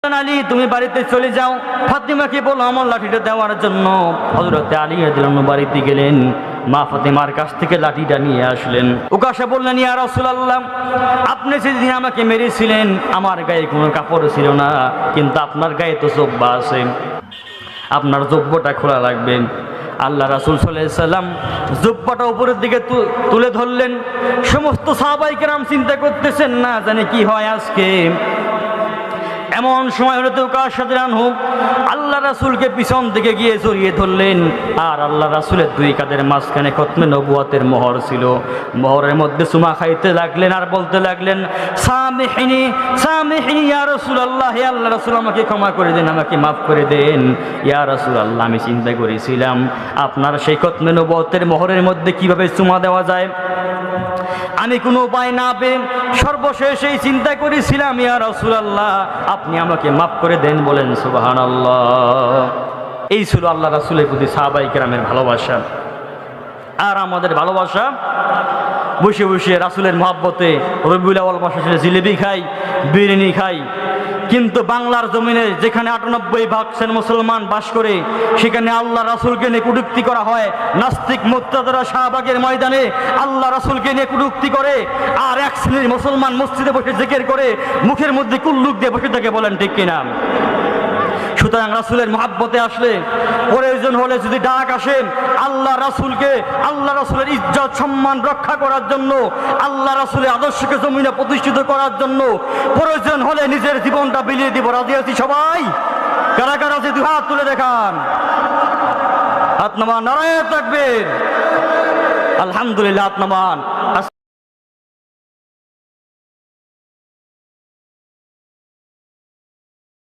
আলী তুমি বাড়িতে চলে যাও, ফাতিমাকে বলো আমার লাঠিটা দেওয়ার জন্য। হযরত আলী রাদিয়াল্লাহু আনহু বাড়িতে গেলেন, মা ফাতিমার কাছ থেকে লাঠিটা নিয়ে আসলেন। উকাশা বললেন, ইয়া রাসূলুল্লাহ, আপনি সেদিন আমাকে মেরেছিলেন, আমার গায়ে কোনো কাপড় ছিল না, কিন্তু আপনার গায়ে তো জুব্বা আছে, আপনার জুব্বাটা খোলা লাগবে। আল্লাহ রাসূল সাল্লাল্লাহু আলাইহি সাল্লাম জুব্বাটা উপরের দিকে তুলে ধরলেন। সমস্ত সাহাবায়ে কেরাম চিন্তা করতেছেন, না জানি কি হয় আজকে। এমন সময় হলে তো আল্লাহ রাসূলকে পিছন থেকে গিয়ে জড়িয়ে ধরলেন, আর আল্লাহ রাসূলের দুই কাঁধের মাঝখানে খতমে নবুয়তের মোহর ছিল। মোহরের মধ্যে চুমা খাইতে লাগলেন আর বলতে লাগলেন, সামিহিনি সামিহিনি ইয়া রাসূলুল্লাহ, হে আল্লাহ রাসূল আমাকে ক্ষমা করে দেন, আমাকে মাফ করে দেন। ইয়া রাসূলুল্লাহ, আমি চিন্তা করেছিলাম আপনার সেই খতমে নবুয়তের মোহরের মধ্যে কিভাবে চুমা দেওয়া যায়, আমি কোনো উপায় না পেয়ে সর্বশেষ এই চিন্তা করেছিলাম, ইয়া রাসূলুল্লাহ আপনি আমাকে মাফ করে দেন। বলেন সুবহানাল্লাহ। এই ছিল আল্লাহ রাসূলের প্রতি সাহাবায়ে কেরামের ভালোবাসা। আর আমাদের ভালোবাসা, বসে বসে রাসূলের মহব্বতে রবিউল আউয়াল মাসে জিলেবি খাই, বিরিয়ানি খাই, কিন্তু বাংলার জমিনে যেখানে ৯৮% মুসলমান বাস করে, সেখানে আল্লাহ রাসূলকে নিয়ে কটূক্তি করা হয়। নাস্তিক মুক্তাদারা শাহবাগের ময়দানে আল্লাহ রাসূলকে নিয়ে কটূক্তি করে, আর এক শ্রেণীর মুসলমান মসজিদে বসে জিকির করে, মুখের মধ্যে কুল্লুক দিয়ে বসে থাকে। বলেন ঠিক কিনা? সুতরাং রাসূলের মহব্বতে আসলে, প্রয়োজন হলে যদি ডাক আসে, আল্লাহ রাসূলকে, আল্লাহ রাসূলের ইজ্জত সম্মান রক্ষা করার জন্য, আল্লাহ রাসূলের আদর্শকে জমিনে প্রতিষ্ঠিত করার জন্য প্রয়োজন হলে নিজের জীবনটা বিলিয়ে দিব। রাজি আছি সবাই? কারা কারা আছে দুই হাত তুলে দেখান। হাত নামান, নারায়ে তাকবীর। আলহামদুলিল্লাহ, হাত নামান।